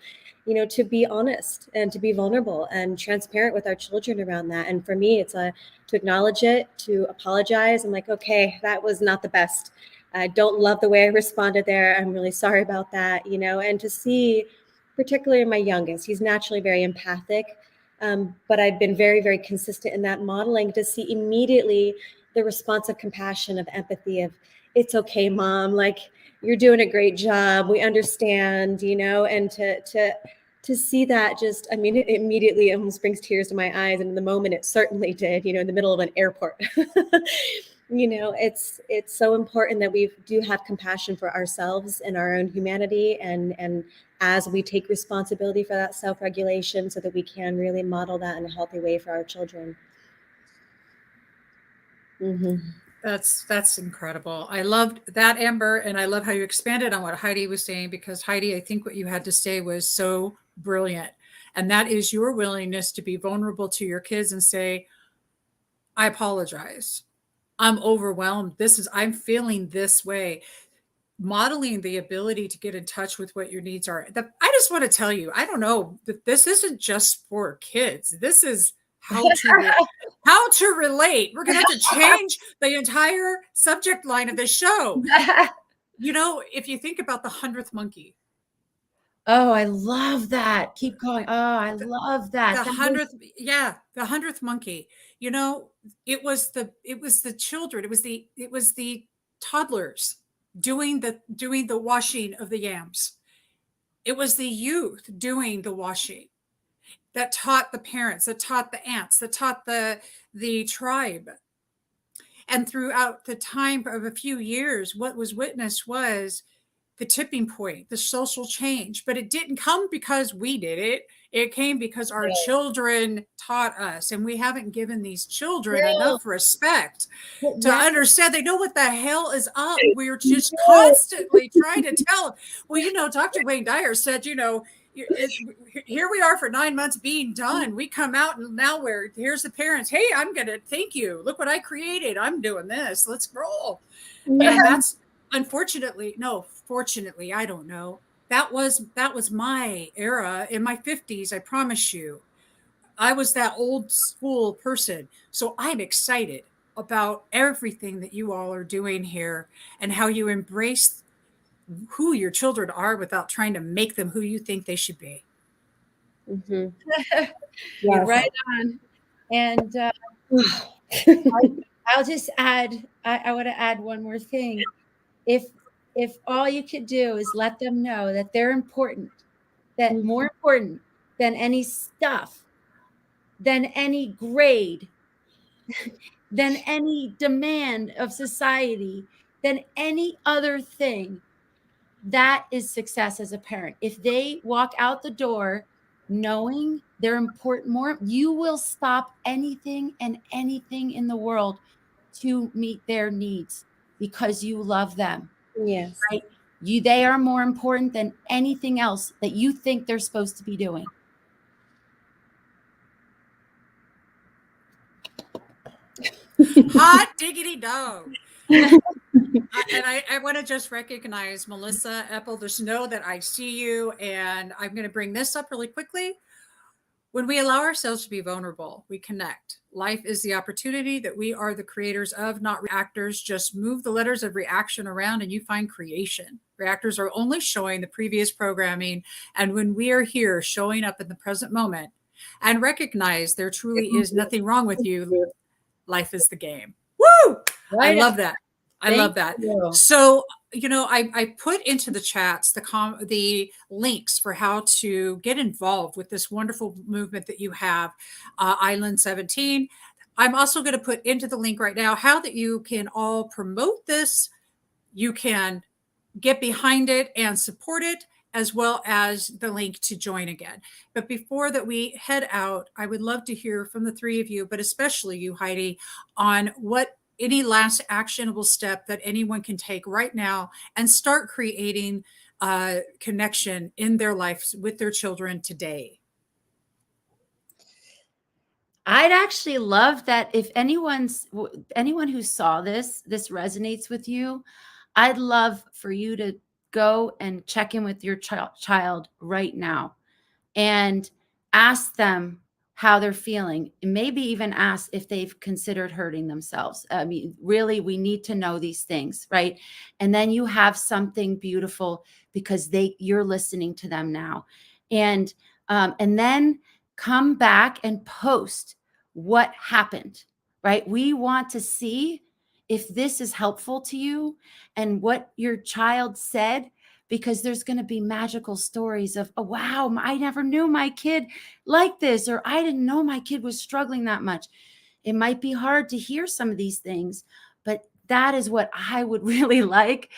Speaker 5: to be honest and to be vulnerable and transparent with our children around that. And for me, it's to acknowledge it, to apologize. I'm like, okay, that was not the best. I don't love the way I responded there. I'm really sorry about that, and to see, particularly my youngest, he's naturally very empathic. But I've been very, very consistent in that modeling, to see immediately the response of compassion, of empathy, of it's okay, mom, like you're doing a great job. We understand, and to see that, just, I mean, it immediately almost brings tears to my eyes. And in the moment it certainly did, in the middle of an airport. It's so important that we do have compassion for ourselves and our own humanity, and as we take responsibility for that self-regulation, so that we can really model that in a healthy way for our children. Mm-hmm.
Speaker 2: That's incredible. I loved that, Amber, and I love how you expanded on what Heidi was saying, because Heidi, I think what you had to say was so brilliant. And that is your willingness to be vulnerable to your kids and say, I apologize. I'm overwhelmed. I'm feeling this way. Modeling the ability to get in touch with what your needs are. I just want to tell you, I don't know, that this isn't just for kids. This is how to relate. We're going to have to change the entire subject line of the show. If you think about the 100th monkey.
Speaker 4: Oh, I love that. Keep going. Oh, I love that.
Speaker 2: The 100th monkey. It was the children. It was the toddlers doing the washing of the yams. It was the youth doing the washing that taught the parents, that taught the aunts, that taught the tribe. And throughout the time of a few years, what was witnessed was the tipping point, the social change. But it didn't come because we did it. It came because our children taught us, and we haven't given these children enough respect to understand. They know what the hell is up. We're just constantly trying to tell them. Well, Dr. Wayne Dyer said, here we are for 9 months being done. We come out, and now here's the parents. Hey, I'm going to thank you. Look what I created. I'm doing this. Let's roll. Yeah. And that's fortunately, I don't know. That was my era in my 50s. I promise you, I was that old school person. So I'm excited about everything that you all are doing here, and how you embrace who your children are without trying to make them who you think they should be.
Speaker 5: Mm-hmm.
Speaker 4: You're right on. And I'll just add, I want to add one more thing. If all you could do is let them know that they're important, that more important than any stuff, than any grade, than any demand of society, than any other thing, that is success as a parent. If they walk out the door knowing they're important, you will stop anything and anything in the world to meet their needs, because you love them.
Speaker 5: Yes.
Speaker 4: Right? They are more important than anything else that you think they're supposed to be doing.
Speaker 2: Hot diggity dog. And I want to just recognize Melissa Eppel. Just know that I see you, and I'm going to bring this up really quickly. When we allow ourselves to be vulnerable, we connect. Life is the opportunity that we are the creators of, not reactors. Just move the letters of reaction around and you find creation. Reactors are only showing the previous programming. And when we are here showing up in the present moment and recognize there truly is nothing wrong with you, life is the game. Woo! Right. I love that. I love that. You. So, I put into the chats the links for how to get involved with this wonderful movement that you have, Island 17. I'm also going to put into the link right now how that you can all promote this. You can get behind it and support it, as well as the link to join again. But before that we head out, I would love to hear from the three of you, but especially you, Heidi, on what any last actionable step that anyone can take right now and start creating connection in their lives with their children today.
Speaker 4: I'd actually love that if anyone who saw this resonates with you, I'd love for you to go and check in with your child right now and ask them how they're feeling, and maybe even ask if they've considered hurting themselves. I mean, really, we need to know these things, right? And then you have something beautiful because you're listening to them now. And then come back and post what happened, right? We want to see if this is helpful to you and what your child said, because there's going to be magical stories of, oh, wow, I never knew my kid like this, or I didn't know my kid was struggling that much. It might be hard to hear some of these things, but that is what I would really like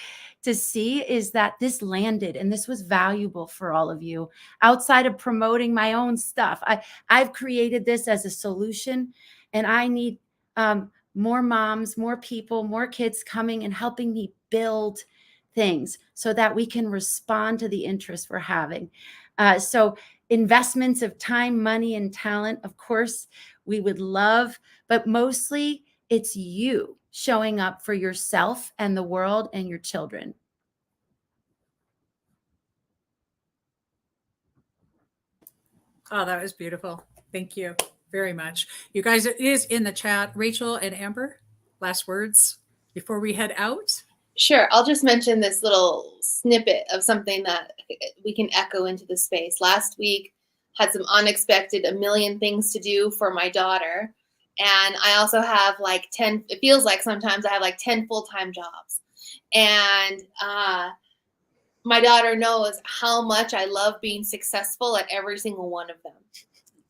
Speaker 4: to see, is that this landed and this was valuable for all of you. Outside of promoting my own stuff, I've created this as a solution, and I need more moms, more people, more kids coming and helping me build things so that we can respond to the interest we're having. So investments of time, money, and talent, of course, we would love, but mostly it's you showing up for yourself and the world and your children.
Speaker 2: Oh, that was beautiful. Thank you very much. You guys, it is in the chat. Rachel and Amber, last words before we head out?
Speaker 3: Sure. I'll just mention this little snippet of something that we can echo into the space. Last week, had some unexpected, a million things to do for my daughter. And I also have like 10, it feels like sometimes I have like 10 full-time jobs. And my daughter knows how much I love being successful at every single one of them,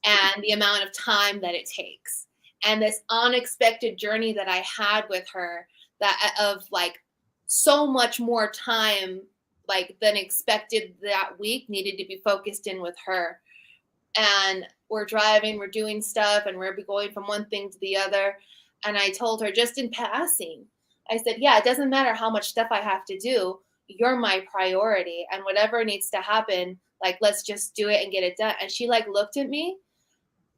Speaker 3: and the amount of time that it takes. And this unexpected journey that I had with her, that of like so much more time like than expected that week needed to be focused in with her. And we're driving, we're doing stuff, and we're going from one thing to the other. And I told her just in passing, I said, yeah, it doesn't matter how much stuff I have to do. You're my priority, and whatever needs to happen, like, let's just do it and get it done. And she like looked at me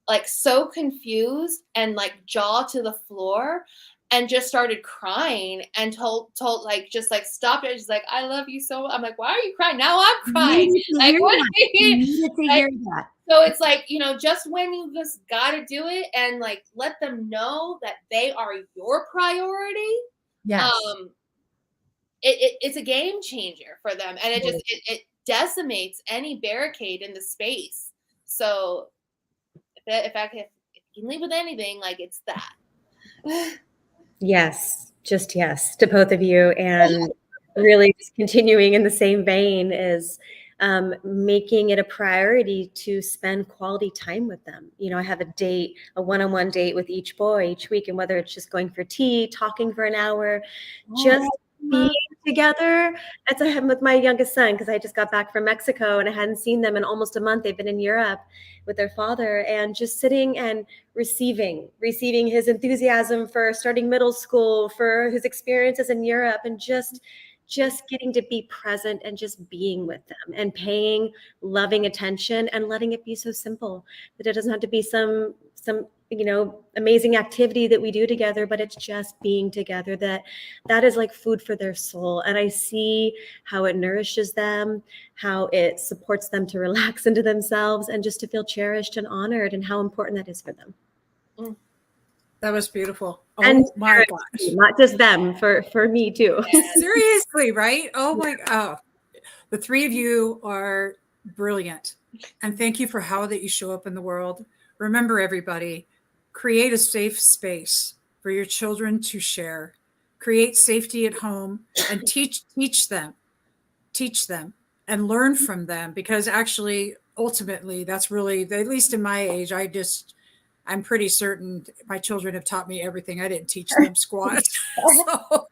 Speaker 3: like so confused and like jaw to the floor, and just started crying and told like, just like stopped it. She's like, I love you so much. I'm like, why are you crying? Now I'm crying. Like, what?
Speaker 4: Needed to hear that.
Speaker 3: So it's like, you know, just when you just got to do it and like let them know that they are your priority.
Speaker 4: Yes.
Speaker 3: It's a game changer for them, and it just it decimates any barricade in the space. So if you can leave with anything, like, it's that.
Speaker 5: Yes, just yes to both of you. And really just continuing in the same vein is making it a priority to spend quality time with them. You know, I have a one-on-one date with each boy each week, and whether it's just going for tea, talking for an hour, just being together. That's what happened with my youngest son, because I just got back from Mexico and I hadn't seen them in almost a month. They've been in Europe with their father, and just sitting and receiving his enthusiasm for starting middle school, for his experiences in Europe, and just getting to be present and just being with them and paying loving attention, and letting it be so simple that it doesn't have to be some you know, amazing activity that we do together, but it's just being together. That is like food for their soul. And I see how it nourishes them, how it supports them to relax into themselves and just to feel cherished and honored, and how important that is for them.
Speaker 2: That was beautiful. Oh,
Speaker 5: and
Speaker 2: my gosh.
Speaker 5: Not just them, for me too.
Speaker 2: Seriously, right? Oh my God. The three of you are brilliant. And thank you for how that you show up in the world. Remember, everybody, create a safe space for your children to share. Create safety at home and teach them and learn from them, because actually, ultimately, that's really, at least in my age, I'm pretty certain my children have taught me everything. I didn't teach them squat. So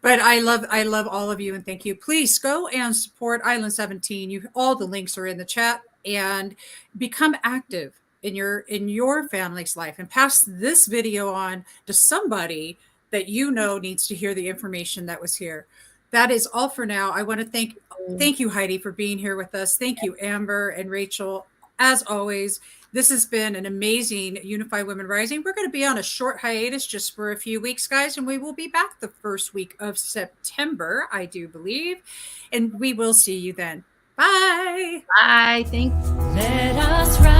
Speaker 2: But I love all of you, and thank you. Please go and support Island 17. All the links are in the chat, and become active in your family's life, and pass this video on to somebody that you know needs to hear the information that was here. That is all for now. I want to thank you, Heidi, for being here with us. Thank you, Amber and Rachel. As always, this has been an amazing Unify Women Rising. We're going to be on a short hiatus just for a few weeks, guys, and we will be back the first week of September, I do believe. And we will see you then. Bye.
Speaker 4: Bye. Thank
Speaker 1: Let us rise.